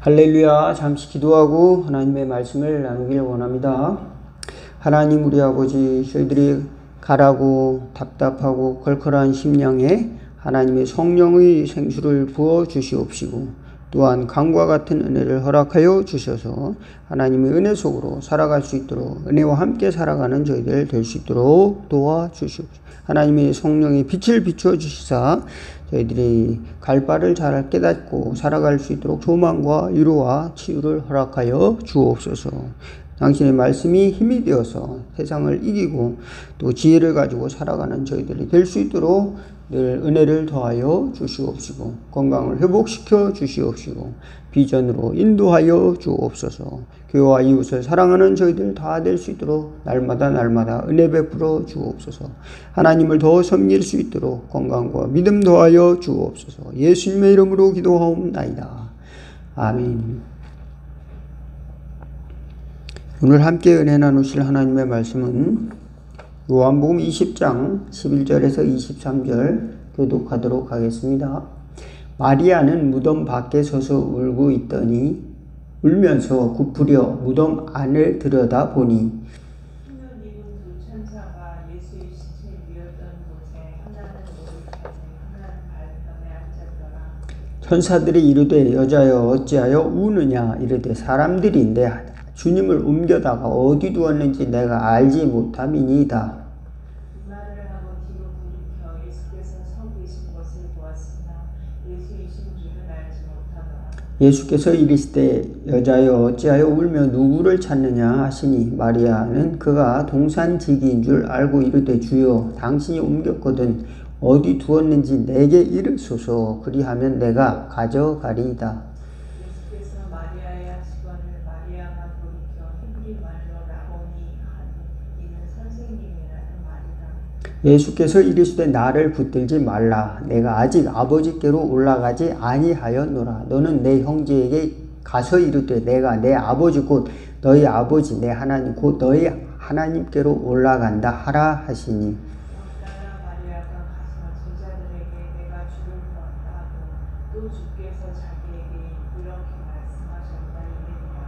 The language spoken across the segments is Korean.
할렐루야. 잠시 기도하고 하나님의 말씀을 나누길 원합니다. 하나님 우리 아버지, 저희들이 가라고 답답하고 걸걸한 심령에 하나님의 성령의 생수를 부어 주시옵시고 또한 강과 같은 은혜를 허락하여 주셔서 하나님의 은혜 속으로 살아갈 수 있도록 은혜와 함께 살아가는 저희들 될 수 있도록 도와주시옵시고 하나님의 성령의 빛을 비추어 주시사 저희들이 갈 바를 잘 깨닫고 살아갈 수 있도록 소망과 위로와 치유를 허락하여 주옵소서. 당신의 말씀이 힘이 되어서 세상을 이기고 또 지혜를 가지고 살아가는 저희들이 될 수 있도록 늘 은혜를 더하여 주시옵시고 건강을 회복시켜 주시옵시고 비전으로 인도하여 주옵소서. 교회와 이웃을 사랑하는 저희들 다 될 수 있도록 날마다 은혜 베풀어 주옵소서. 하나님을 더 섬길 수 있도록 건강과 믿음 더하여 주옵소서. 예수님의 이름으로 기도하옵나이다. 아멘. 오늘 함께 은혜 나누실 하나님의 말씀은 요한복음 20장 11절에서 23절 교독하도록 하겠습니다. 마리아는 무덤 밖에 서서 울고 있더니 울면서 굽으려 무덤 안을 들여다보니 천사들이 이르되 여자여 어찌하여 우느냐 이르되 사람들이 내 주님을 옮겨다가 어디 두었는지 내가 알지 못함이니이다. 이 말을 하고 뒤로 돌이켜 예수께서 서 계신 것을 보았으나 예수이신 줄은 알지 못하더라. 예수께서 이르시되 여자여 어찌하여 울며 누구를 찾느냐 하시니 마리아는 그가 동산지기인 줄 알고 이르되 주여 당신이 옮겼거든 어디 두었는지 내게 이르소서 그리하면 내가 가져가리이다. 예수께서 마리아의 하시거늘 마리아가 돌이켜 히브리 말로 라보니 하니 이는 선생님이라는 말이라. 예수께서 이르시되 나를 붙들지 말라. 내가 아직 아버지께로 올라가지 아니하였노라. 너는 내 형제에게 가서 이르되 내가 내 아버지 곧 너희 아버지 내 하나님 곧 너희 하나님께로 올라간다 하라 하시니 magdala 마리아가 가서 제자들에게 내가 주를 보았다 하고 또 주께서 자기에게 이렇게 말씀하셨다 이르니라.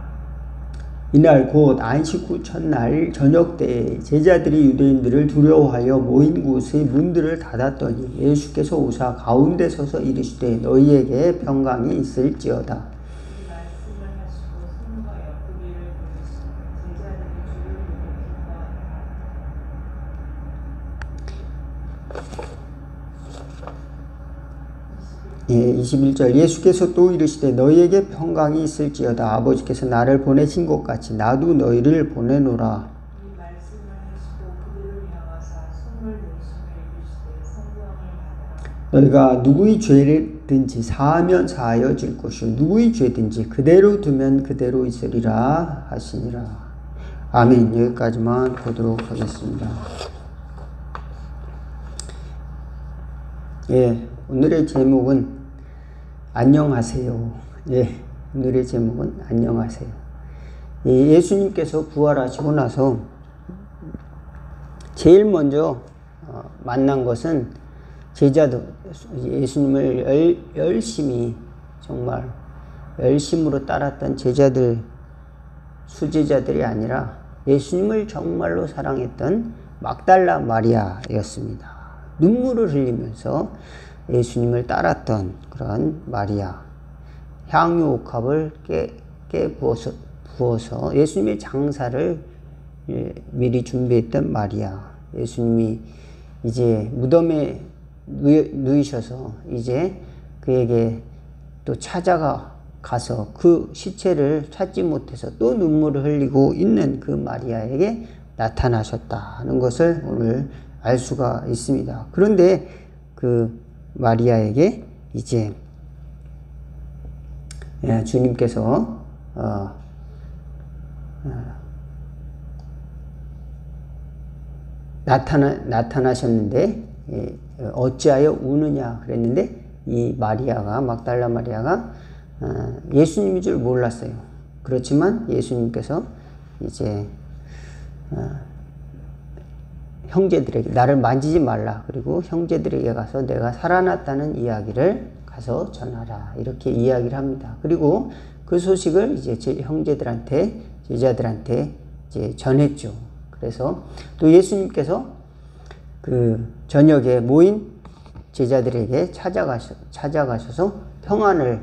이날 곧 안식 후 첫날 저녁 때에 제자들이 유대인들을 두려워하여 모인 곳의 문들을 닫았더니 예수께서 오사 가운데 서서 이르시되 너희에게 평강이 있을지어다. 이 말씀을 하시고 손과 옆구리를 부르시니 제자들이 주를 보고 기뻐하니라. 21절 예수께서 또 이르시되 너희에게 평강이 있을지어다. 아버지께서 나를 보내신 것 같이 나도 너희를 보내노라. 이 말씀을 하시고 그들을 향하사 손을 내쉬며 이르시되 성령을 받으라. 너희가 누구의 죄든지 사하면 사하여질 것이요 누구의 죄든지 그대로 두면 그대로 있으리라 하시니라. 아멘. 여기까지만 보도록 하겠습니다. 오늘의 제목은 안녕하세요. 오늘의 제목은 안녕하세요. 예수님께서 부활하시고 나서 제일 먼저 만난 것은 제자들, 예수님을 열심히 정말 열심으로 따랐던 제자들, 수제자들이 아니라 예수님을 정말로 사랑했던 막달라 마리아였습니다. 눈물을 흘리면서 예수님을 따랐던 그런 마리아, 향유 옥합을 깨 부어서 예수님의 장사를 미리 준비했던 마리아, 예수님이 이제 무덤에 누이셔서 이제 그에게 또 가서 그 시체를 찾지 못해서 또 눈물을 흘리고 있는 그 마리아에게 나타나셨다는 것을 오늘 알 수가 있습니다. 그런데 그 마리아에게 이제 주님께서 나타나셨는데 어찌하여 우느냐 그랬는데 이 마리아가 막달라 마리아가 예수님인 줄 몰랐어요. 그렇지만 예수님께서 이제 형제들에게 나를 만지지 말라 그리고 형제들에게 가서 내가 살아났다는 이야기를 가서 전하라. 이렇게 이야기를 합니다. 그리고 그 소식을 이제 제 형제들한테, 제자들한테 이제 전했죠. 그래서 또 예수님께서 그 저녁에 모인 제자들에게 찾아가셔서 평안을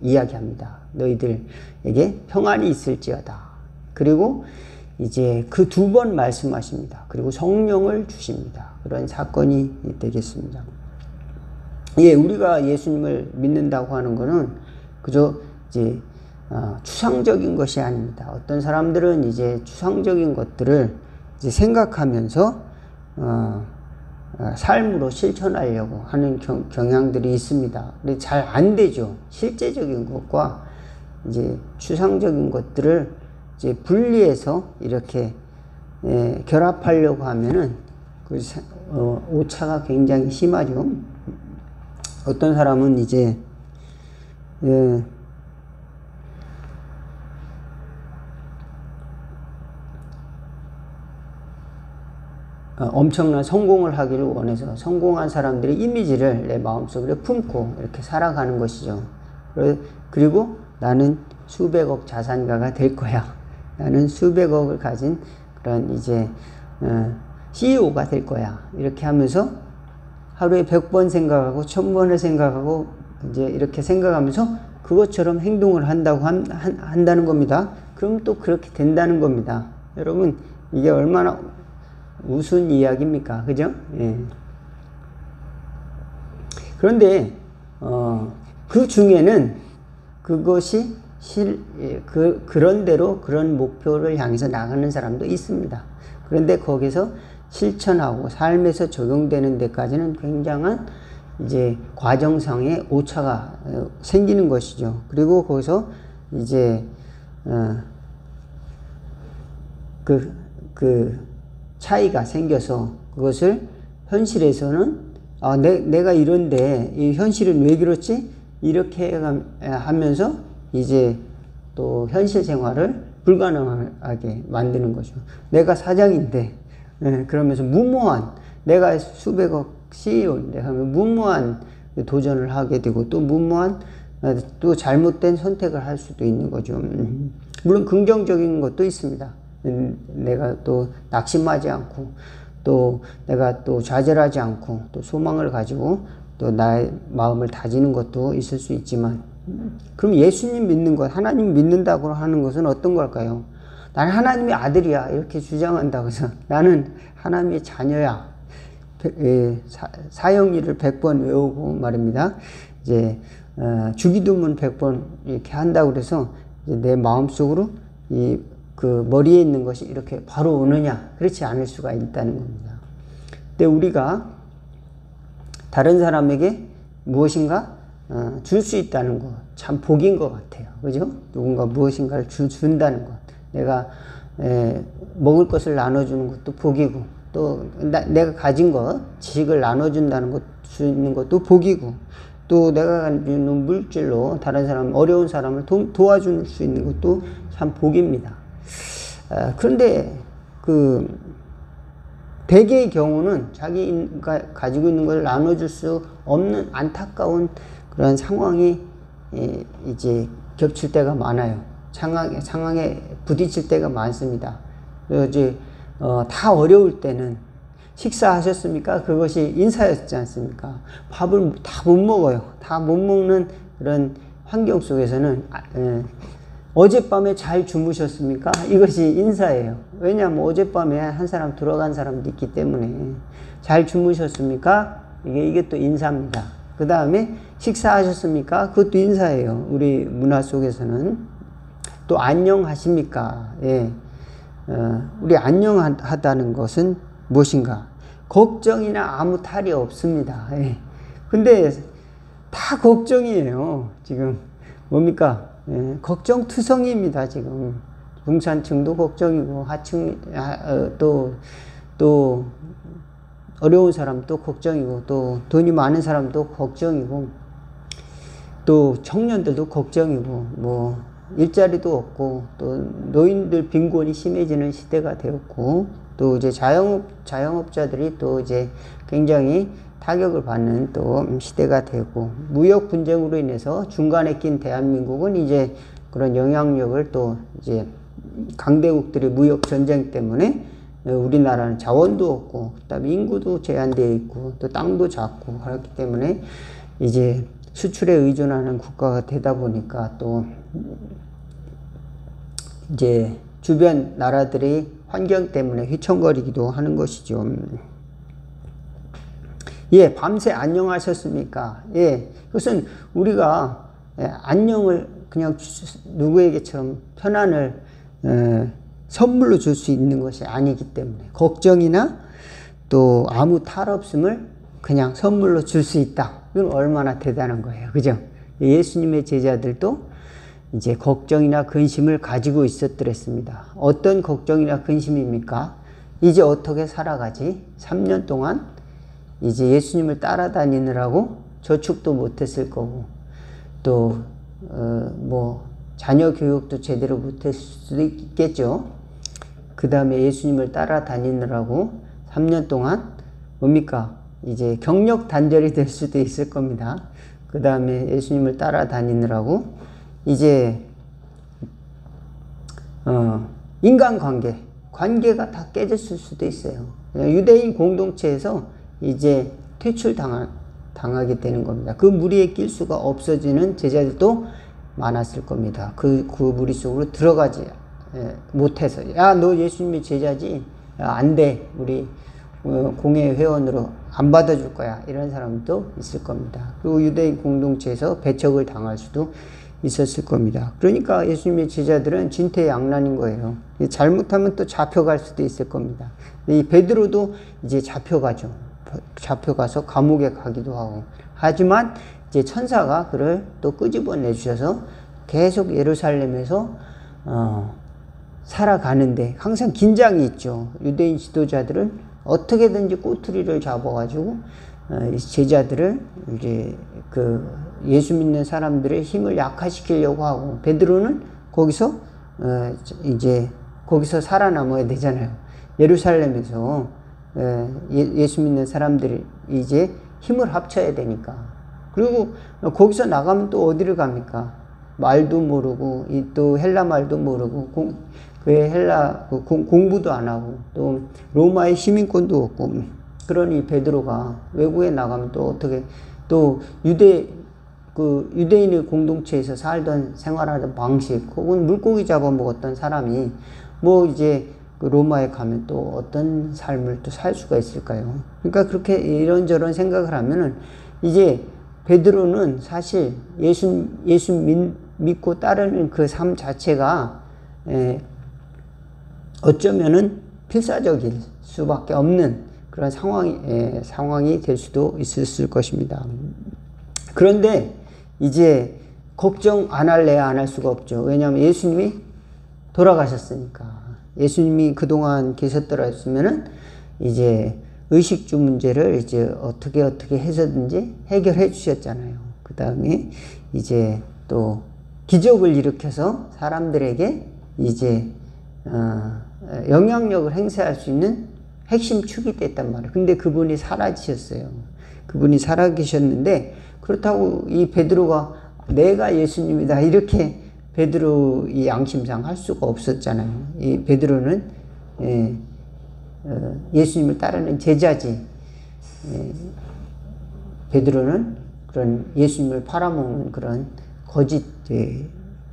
이야기합니다. 너희들에게 평안이 있을지어다. 그리고 이제 그 2번 말씀하십니다. 그리고 성령을 주십니다. 그런 사건이 되겠습니다. 예, 우리가 예수님을 믿는다고 하는 것은 그저 이제 추상적인 것이 아닙니다. 어떤 사람들은 이제 추상적인 것들을 이제 생각하면서 삶으로 실천하려고 하는 경향들이 있습니다. 근데 잘 안 되죠. 실제적인 것과 이제 추상적인 것들을 이제 분리해서 이렇게 결합하려고 하면은 그 오차가 굉장히 심하죠. 어떤 사람은 이제 엄청난 성공을 하기를 원해서 성공한 사람들의 이미지를 내 마음속에 품고 이렇게 살아가는 것이죠. 그리고 나는 수백억 자산가가 될 거야. 나는 수백억을 가진 그런 이제 CEO가 될 거야. 이렇게 하면서 하루에 100번 생각하고 1000번을 생각하고 이제 이렇게 생각하면서 그것처럼 행동을 한다는 겁니다. 그럼 또 그렇게 된다는 겁니다. 여러분, 이게 얼마나 우스운 이야기입니까? 그죠? 예. 그런데 그 중에는 그것이 그런 대로 그런 목표를 향해서 나가는 사람도 있습니다. 그런데 거기서 실천하고 삶에서 적용되는 데까지는 굉장한 이제 과정상의 오차가 생기는 것이죠. 그리고 거기서 이제 그 차이가 생겨서 그것을 현실에서는 내가 이런데 이 현실은 왜 그렇지? 이렇게 하면서 이제 또 현실 생활을 불가능하게 만드는 거죠. 내가 사장인데 그러면서 무모한 내가 수백억 CEO인데 하면 무모한 도전을 하게 되고 또 무모한 또 잘못된 선택을 할 수도 있는 거죠. 물론 긍정적인 것도 있습니다. 내가 또 낙심하지 않고 또 내가 또 좌절하지 않고 또 소망을 가지고 또 나의 마음을 다지는 것도 있을 수 있지만 그럼 예수님 믿는 것, 하나님 믿는다고 하는 것은 어떤 걸까요? 나는 하나님의 아들이야 이렇게 주장한다고 해서 나는 하나님의 자녀야 사형일을 100번 외우고 말입니다. 이제 주기도문 100번 이렇게 한다고 그래서 이제 내 마음속으로 그 머리에 있는 것이 이렇게 바로 오느냐? 그렇지 않을 수가 있다는 겁니다. 근데 우리가 다른 사람에게 무엇인가 줄 수 있다는 것, 참 복인 것 같아요. 그죠? 누군가 무엇인가를 준다는 것. 내가 먹을 것을 나눠주는 것도 복이고, 또 내가 가진 것, 지식을 나눠준다는 것, 주는 것도 복이고, 또 내가 가지는 물질로 다른 사람, 어려운 사람을 도와줄 수 있는 것도 참 복입니다. 그런데 대개의 경우는 자기가 가지고 있는 걸 나눠줄 수 없는 안타까운 그런 상황이 이제 겹칠 때가 많아요. 상황에 부딪힐 때가 많습니다. 이제 다 어려울 때는 식사하셨습니까? 그것이 인사였지 않습니까? 밥을 다 못 먹어요. 다 못 먹는 그런 환경 속에서는 어젯밤에 잘 주무셨습니까? 이것이 인사예요. 왜냐하면 어젯밤에 한 사람 들어간 사람도 있기 때문에 잘 주무셨습니까? 이게 또 인사입니다. 그 다음에 식사하셨습니까? 그것도 인사예요. 우리 문화 속에서는 또 안녕하십니까? 예. 우리 안녕하다는 것은 무엇인가? 걱정이나 아무 탈이 없습니다. 예. 근데 다 걱정이에요. 지금 뭡니까? 예. 걱정투성이입니다. 지금 중산층도 걱정이고 하층 또 어려운 사람도 걱정이고 또 돈이 많은 사람도 걱정이고 또 청년들도 걱정이고 뭐 일자리도 없고 또 노인들 빈곤이 심해지는 시대가 되었고 또 이제 자영업자들이 또 이제 굉장히 타격을 받는 또 시대가 되고, 무역 분쟁으로 인해서 중간에 낀 대한민국은 이제 그런 영향력을 또 이제 강대국들의 무역 전쟁 때문에 우리나라는 자원도 없고, 그다음에 인구도 제한되어 있고, 또 땅도 작고, 그렇기 때문에 이제 수출에 의존하는 국가가 되다 보니까 또 이제 주변 나라들의 환경 때문에 휘청거리기도 하는 것이죠. 예, 밤새 안녕하셨습니까? 예, 그것은 우리가 안녕을 그냥 누구에게처럼 편안을 선물로 줄 수 있는 것이 아니기 때문에, 걱정이나 또 아무 탈 없음을 그냥 선물로 줄 수 있다. 이건 얼마나 대단한 거예요. 그죠? 예수님의 제자들도 이제 걱정이나 근심을 가지고 있었더랬습니다. 어떤 걱정이나 근심입니까? 이제 어떻게 살아가지? 3년 동안 이제 예수님을 따라다니느라고 저축도 못했을 거고, 또 뭐 자녀 교육도 제대로 못했을 수도 있겠죠. 그 다음에 예수님을 따라다니느라고 3년 동안 뭡니까? 이제 경력 단절이 될 수도 있을 겁니다. 그 다음에 예수님을 따라다니느라고 이제 관계가 다 깨졌을 수도 있어요. 유대인 공동체에서 이제 퇴출당하게 되는 겁니다. 그 무리에 낄 수가 없어지는 제자들도 많았을 겁니다. 그 무리 속으로 들어가지 못해서, 야, 너 예수님의 제자지? 야, 안 돼. 우리 공회 회원으로 안 받아줄 거야. 이런 사람도 있을 겁니다. 그리고 유대인 공동체에서 배척을 당할 수도 있었을 겁니다. 그러니까 예수님의 제자들은 진퇴양난인 거예요. 잘못하면 또 잡혀갈 수도 있을 겁니다. 이 베드로도 이제 잡혀가죠. 잡혀가서 감옥에 가기도 하고. 하지만 이제 천사가 그를 또 끄집어내 주셔서 계속 예루살렘에서 살아가는데 항상 긴장이 있죠. 유대인 지도자들은 어떻게든지 꼬투리를 잡아가지고 제자들을 이제 그 예수 믿는 사람들의 힘을 약화시키려고 하고, 베드로는 거기서 이제 거기서 살아남아야 되잖아요. 예루살렘에서 예수 믿는 사람들이 이제 힘을 합쳐야 되니까. 그리고 거기서 나가면 또 어디를 갑니까? 말도 모르고, 또 헬라 말도 모르고, 공부도 안 하고, 또 로마의 시민권도 없고, 그러니 베드로가 외국에 나가면 또 어떻게, 또 유대인의 공동체에서 살던 생활하던 방식, 혹은 물고기 잡아먹었던 사람이 뭐 이제 로마에 가면 또 어떤 삶을 또 살 수가 있을까요? 그러니까 그렇게 이런저런 생각을 하면은 이제 베드로는 사실 예수 믿고 따르는 그 삶 자체가 어쩌면은 필사적일 수밖에 없는 그런 상황이 될 수도 있었을 것입니다. 그런데 이제 걱정 안 할래야 안 할 수가 없죠. 왜냐하면 예수님이 돌아가셨으니까. 예수님이 그동안 계셨더랬으면은 이제 의식주 문제를 이제 어떻게 해서든지 해결해 주셨잖아요. 그 다음에 이제 또 기적을 일으켜서 사람들에게 이제 영향력을 행사할 수 있는 핵심 축이 됐단 말이에요. 근데 그분이 사라지셨어요. 그분이 살아계셨는데, 그렇다고 이 베드로가 내가 예수님이다 이렇게 베드로 이 양심상 할 수가 없었잖아요. 이 베드로는 예수님을 따르는 제자지. 베드로는 그런 예수님을 팔아먹는 그런 거짓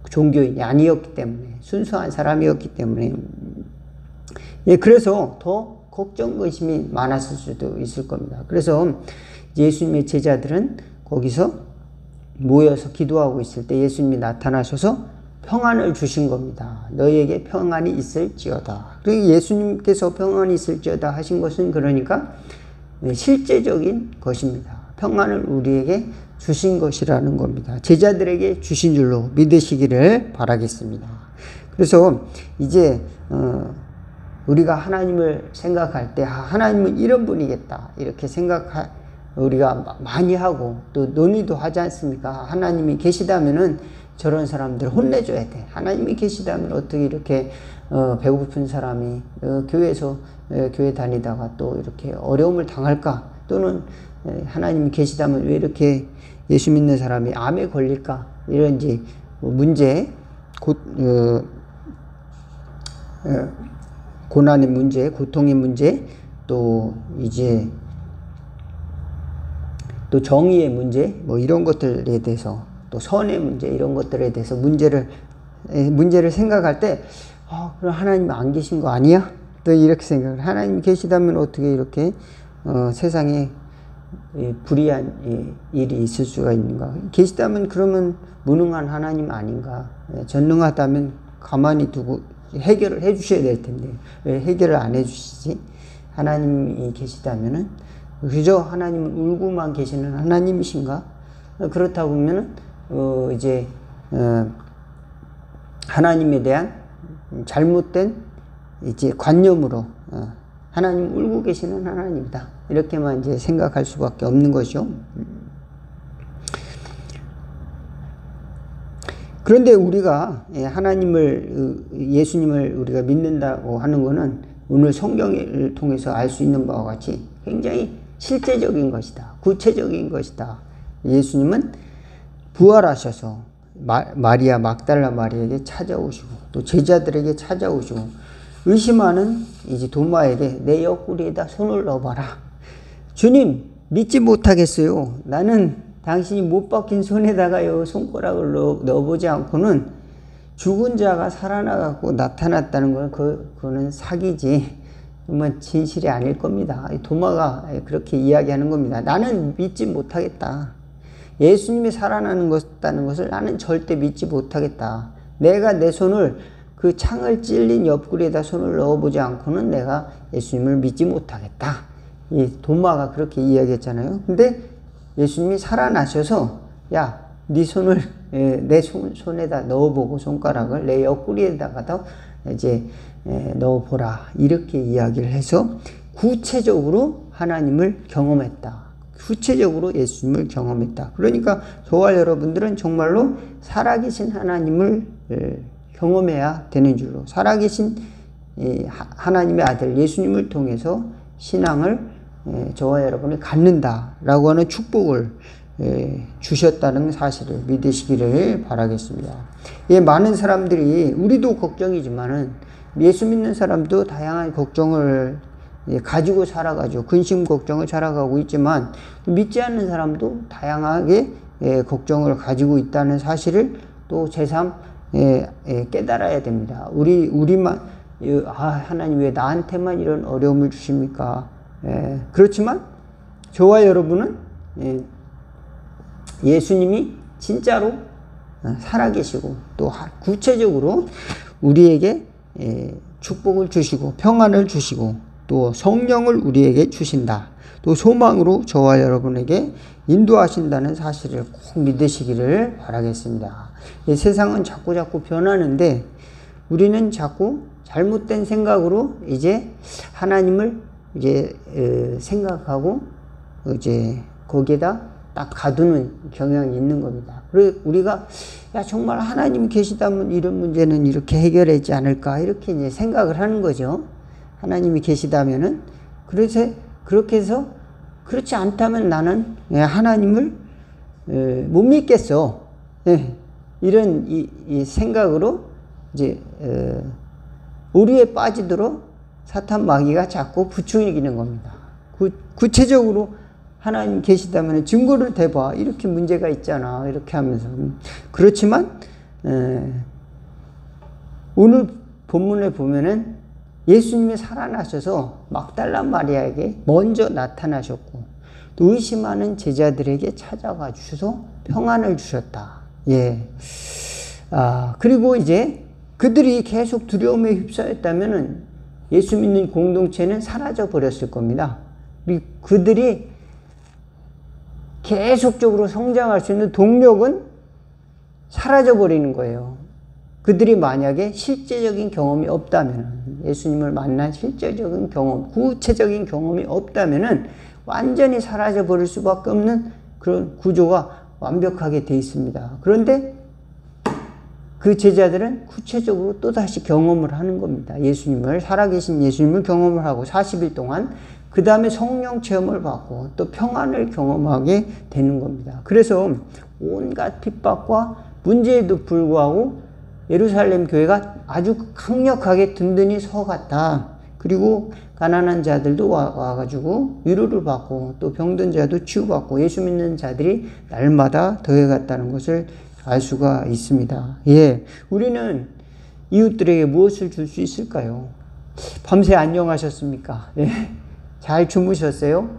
종교인이 아니었기 때문에, 순수한 사람이었기 때문에, 그래서 더 걱정 근심이 많았을 수도 있을 겁니다. 그래서 예수님의 제자들은 거기서 모여서 기도하고 있을 때 예수님이 나타나셔서 평안을 주신 겁니다. 너희에게 평안이 있을지어다. 그리고 예수님께서 평안이 있을지어다 하신 것은 그러니까 실제적인 것입니다. 평안을 우리에게 주신 것이라는 겁니다. 제자들에게 주신 줄로 믿으시기를 바라겠습니다. 그래서 이제 우리가 하나님을 생각할 때 하나님은 이런 분이겠다 이렇게 우리가 많이 하고 또 논의도 하지 않습니까? 하나님이 계시다면은 저런 사람들 혼내줘야 돼. 하나님이 계시다면 어떻게 이렇게 배고픈 사람이 교회에서 교회 다니다가 또 이렇게 어려움을 당할까? 또는 하나님이 계시다면 왜 이렇게 예수 믿는 사람이 암에 걸릴까? 이런 이제 문제, 고난의 문제, 고통의 문제, 또 이제 또 정의의 문제, 뭐 이런 것들에 대해서, 또 선의 문제, 이런 것들에 대해서 문제를 생각할 때, 그럼 하나님 안 계신 거 아니야? 또 이렇게 생각을, 하나님이 계시다면 어떻게 이렇게 세상에 불의한 일이 있을 수가 있는가? 계시다면 그러면 무능한 하나님 아닌가? 전능하다면 가만히 두고 해결을 해 주셔야 될 텐데 왜 해결을 안 해 주시지? 하나님이 계시다면은 그저 하나님은 울고만 계시는 하나님이신가? 그렇다고 보면은 이제 하나님에 대한 잘못된 이제 관념으로 하나님 울고 계시는 하나님이다, 이렇게만 이제 생각할 수밖에 없는 것이죠. 그런데 우리가 하나님을, 예수님을 우리가 믿는다고 하는 것은 오늘 성경을 통해서 알 수 있는 바와 같이 굉장히 실제적인 것이다, 구체적인 것이다. 예수님은 부활하셔서 마리아, 막달라 마리아에게 찾아오시고 또 제자들에게 찾아오시고 의심하는 이제 도마에게 내 옆구리에다 손을 넣어봐라. 주님, 믿지 못하겠어요. 나는 당신이 못 박힌 손에다가요 손가락을 넣어보지 않고는 죽은 자가 살아나갖고 나타났다는 건 그거는 사기지, 정말 진실이 아닐 겁니다. 도마가 그렇게 이야기하는 겁니다. 나는 믿지 못하겠다. 예수님이 살아나는 것을 나는 절대 믿지 못하겠다. 내가 내 손을 그 창을 찔린 옆구리에다 손을 넣어보지 않고는 내가 예수님을 믿지 못하겠다. 이 도마가 그렇게 이야기했잖아요. 근데 예수님이 살아나셔서 야, 네 손을 내 손에다 넣어보고 손가락을 내 옆구리에다가 이제 넣어보라, 이렇게 이야기를 해서 구체적으로 하나님을 경험했다. 구체적으로 예수님을 경험했다. 그러니까 저와 여러분들은 정말로 살아계신 하나님을 경험해야 되는 줄로, 살아계신 하나님의 아들 예수님을 통해서 신앙을 저와 여러분이 갖는다라고 하는 축복을 주셨다는 사실을 믿으시기를 바라겠습니다. 많은 사람들이, 우리도 걱정이지만은 예수 믿는 사람도 다양한 걱정을 가지고 살아가죠. 근심 걱정을 살아가고 있지만 믿지 않는 사람도 다양하게 걱정을 가지고 있다는 사실을 또 새삼 깨달아야 됩니다. 우리만 하나님 왜 나한테만 이런 어려움을 주십니까? 그렇지만 저와 여러분은 예수님이 진짜로 살아계시고 또 구체적으로 우리에게 축복을 주시고 평안을 주시고 또 성령을 우리에게 주신다. 또 소망으로 저와 여러분에게 인도하신다는 사실을 꼭 믿으시기를 바라겠습니다. 이 세상은 자꾸 변하는데 우리는 자꾸 잘못된 생각으로 이제 하나님을 이제 생각하고 이제 거기에다 딱 가두는 경향이 있는 겁니다. 그리고 우리가 정말 하나님 계시다면 이런 문제는 이렇게 해결하지 않을까, 이렇게 이제 생각을 하는 거죠. 하나님이 계시다면은. 그래서 그렇게 해서 그렇지 않다면 나는 하나님을 못 믿겠어. 이런 이 생각으로 이제 오류에 빠지도록 사탄 마귀가 자꾸 부추기는 겁니다. 구체적으로 하나님 계시다면 증거를 대봐. 이렇게 문제가 있잖아. 이렇게 하면서. 그렇지만 오늘 본문에 보면은 예수님이 살아나셔서 막달라 마리아에게 먼저 나타나셨고 또 의심하는 제자들에게 찾아가 주셔서 평안을 주셨다. 그리고 이제 그들이 계속 두려움에 휩싸였다면은 예수 믿는 공동체는 사라져 버렸을 겁니다. 그들이 계속적으로 성장할 수 있는 동력은 사라져 버리는 거예요. 그들이 만약에 실제적인 경험이 없다면, 예수님을 만난 실제적인 경험, 구체적인 경험이 없다면은 완전히 사라져 버릴 수밖에 없는 그런 구조가 완벽하게 돼 있습니다. 그런데 그 제자들은 구체적으로 또다시 경험을 하는 겁니다. 예수님을, 살아계신 예수님을 경험을 하고 40일 동안 그 다음에 성령 체험을 받고 또 평안을 경험하게 되는 겁니다. 그래서 온갖 핍박과 문제에도 불구하고 예루살렘 교회가 아주 강력하게 든든히 서갔다. 그리고 가난한 자들도 와가지고 위로를 받고 또 병든 자도 치유받고 예수 믿는 자들이 날마다 더해갔다는 것을 알 수가 있습니다. 예, 우리는 이웃들에게 무엇을 줄 수 있을까요? 밤새 안녕하셨습니까? 예, 잘 주무셨어요?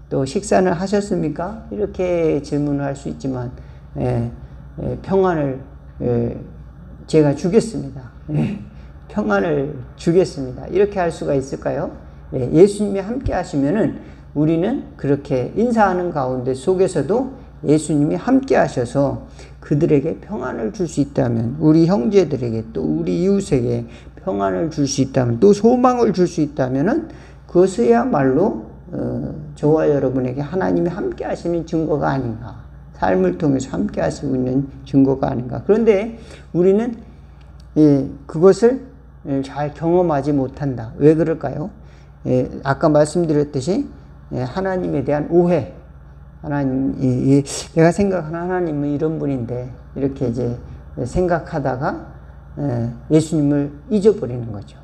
또 식사는 하셨습니까? 이렇게 질문을 할 수 있지만 평안을 제가 주겠습니다. 평안을 주겠습니다. 이렇게 할 수가 있을까요? 예수님이 함께 하시면은 우리는 그렇게 인사하는 가운데 속에서도 예수님이 함께 하셔서 그들에게 평안을 줄 수 있다면, 우리 형제들에게 또 우리 이웃에게 평안을 줄 수 있다면, 또 소망을 줄 수 있다면은 그것이야말로 저와 여러분에게 하나님이 함께 하시는 증거가 아닌가, 삶을 통해서 함께 하시고 있는 증거가 아닌가. 그런데 우리는 그것을 잘 경험하지 못한다. 왜 그럴까요? 아까 말씀드렸듯이 하나님에 대한 오해, 하나님, 내가 생각하는 하나님은 이런 분인데 이렇게 이제 생각하다가 예수님을 잊어버리는 거죠.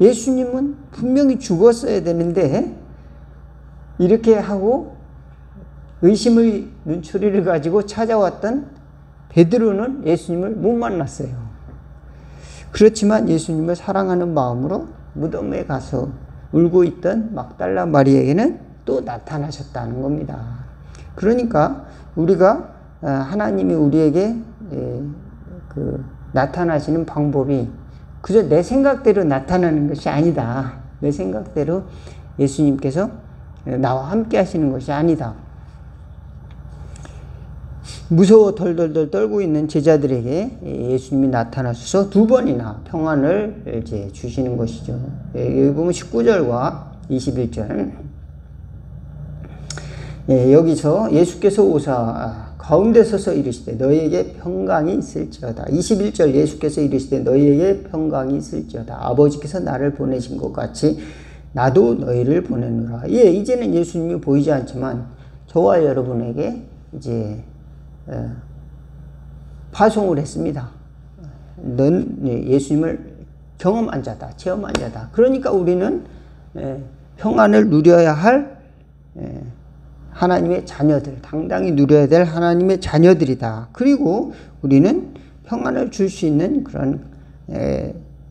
예수님은 분명히 죽었어야 되는데 이렇게 하고 의심의 눈초리를 가지고 찾아왔던 베드로는 예수님을 못 만났어요. 그렇지만 예수님을 사랑하는 마음으로 무덤에 가서 울고 있던 막달라 마리에게는 또 나타나셨다는 겁니다. 그러니까 우리가 하나님이 우리에게 나타나시는 방법이 그저 내 생각대로 나타나는 것이 아니다. 내 생각대로 예수님께서 나와 함께 하시는 것이 아니다. 무서워 덜덜덜 떨고 있는 제자들에게 예수님이 나타나셔서 2번이나 평안을 이제 주시는 것이죠. 여기 보면 19절과 21절. 여기서 예수께서 오사 가운데 서서 이르시되 너희에게 평강이 있을지어다. 21절 예수께서 이르시되 너희에게 평강이 있을지어다. 아버지께서 나를 보내신 것 같이 나도 너희를 보내노라. 이제는 예수님이 보이지 않지만 저와 여러분에게 이제 파송을 했습니다. 넌 예수님을 경험한 자다, 체험한 자다. 그러니까 우리는 평안을 누려야 할 하나님의 자녀들, 당당히 누려야 될 하나님의 자녀들이다. 그리고 우리는 평안을 줄 수 있는 그런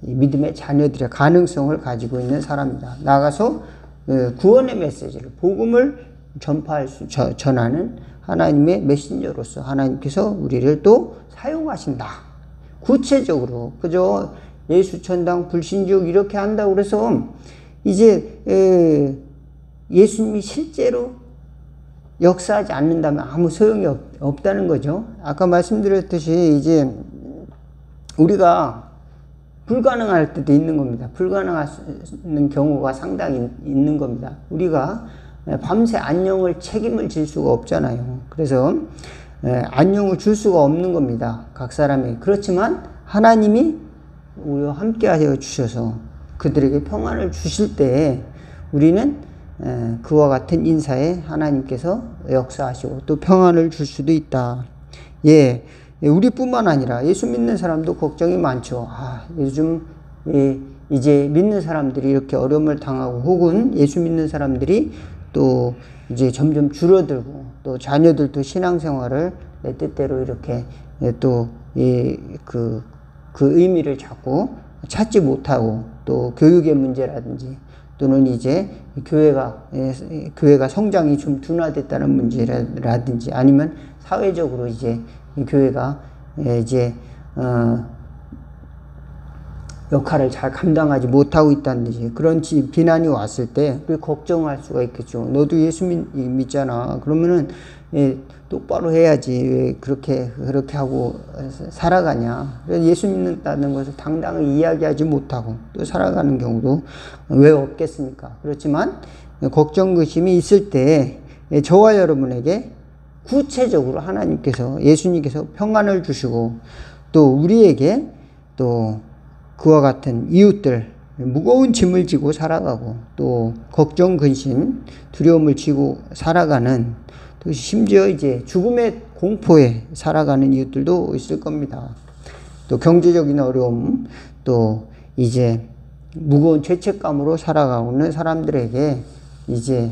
믿음의 자녀들의 가능성을 가지고 있는 사람이다. 나가서 구원의 메시지를, 복음을 전하는 하나님의 메신저로서 하나님께서 우리를 또 사용하신다. 구체적으로 그저 예수 천당 불신족 이렇게 한다고 그래서 이제 예수님이 실제로 역사하지 않는다면 아무 소용이 없다는 거죠. 아까 말씀드렸듯이 이제 우리가 불가능할 때도 있는 겁니다. 불가능한 경우가 상당히 있는 겁니다. 우리가 밤새 안녕을 책임을 질 수가 없잖아요. 그래서 안녕을 줄 수가 없는 겁니다. 각 사람이. 그렇지만 하나님이 우리와 함께 하여 주셔서 그들에게 평안을 주실 때 우리는 그와 같은 인사에 하나님께서 역사하시고 또 평안을 줄 수도 있다. 우리뿐만 아니라 예수 믿는 사람도 걱정이 많죠. 요즘 이제 믿는 사람들이 이렇게 어려움을 당하고 혹은 예수 믿는 사람들이 또 이제 점점 줄어들고 또 자녀들도 신앙생활을 내 뜻대로 이렇게 또 그 의미를 자꾸 찾지 못하고 또 교육의 문제라든지 또는 이제 교회가 성장이 좀 둔화됐다는 문제라든지 아니면 사회적으로 이제 교회가 이제 역할을 잘 감당하지 못하고 있다든지 그런 비난이 왔을 때 우리 걱정할 수가 있겠죠. 너도 예수 믿잖아. 그러면은 똑바로 해야지. 왜 그렇게 하고 살아가냐. 예수 믿는다는 것을 당당히 이야기하지 못하고 또 살아가는 경우도 왜 없겠습니까? 그렇지만 걱정, 의심이 있을 때 저와 여러분에게 구체적으로 하나님께서 예수님께서 평안을 주시고 또 우리에게 또 그와 같은 이웃들 무거운 짐을 지고 살아가고 또 걱정, 근심, 두려움을 지고 살아가는 또 심지어 이제 죽음의 공포에 살아가는 이웃들도 있을 겁니다. 또 경제적인 어려움, 또 이제 무거운 죄책감으로 살아가고 있는 사람들에게 이제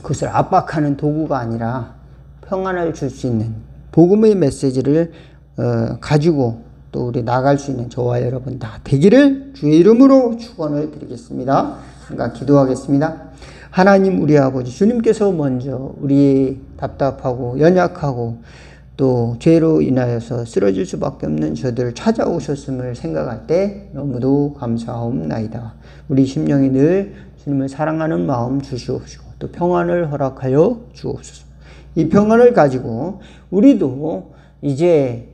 그것을 압박하는 도구가 아니라 평안을 줄 수 있는 복음의 메시지를 가지고 또 우리 나갈 수 있는 저와 여러분 다 되기를 주의 이름으로 축원을 드리겠습니다. 그러니까 기도하겠습니다. 하나님 우리 아버지, 주님께서 먼저 우리 답답하고 연약하고 또 죄로 인하여서 쓰러질 수밖에 없는 저들을 찾아오셨음을 생각할 때 너무도 감사하옵나이다. 우리 심령이 늘 주님을 사랑하는 마음 주시옵시고 또 평안을 허락하여 주옵소서. 이 평안을 가지고 우리도 이제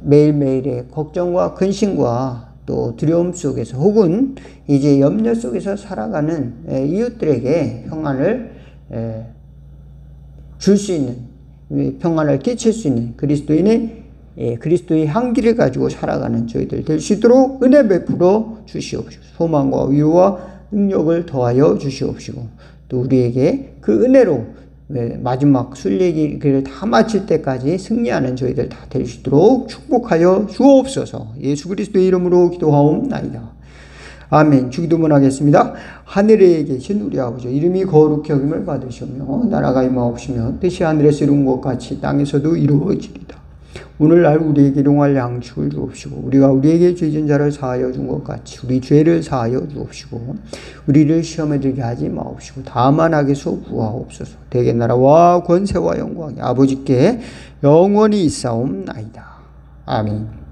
매일매일의 걱정과 근심과 또 두려움 속에서 혹은 이제 염려 속에서 살아가는 이웃들에게 평안을 줄 수 있는, 평안을 끼칠 수 있는 그리스도의 향기를 가지고 살아가는 저희들 될 수 있도록 은혜 베풀어 주시옵시고 소망과 위로와 능력을 더하여 주시옵시고 또 우리에게 그 은혜로 마지막 순례길을 다 마칠 때까지 승리하는 저희들 다 될 수 있도록 축복하여 주옵소서. 예수 그리스도의 이름으로 기도하옵나이다. 아멘. 주기도문 하겠습니다. 하늘에 계신 우리 아버지, 이름이 거룩히 여김을 받으시며 나라가 임하옵시며 뜻이 하늘에서 이룬 것 같이 땅에서도 이루어지리다. 오늘날 우리에게 일용할 양식을 주옵시고 우리가 우리에게 죄진 자를 사하여 준 것 같이 우리 죄를 사하여 주옵시고 우리를 시험에 들게 하지 마옵시고 다만 악에서 구하옵소서. 대개 나라와 권세와 영광이 아버지께 영원히 있사옵나이다. 아멘.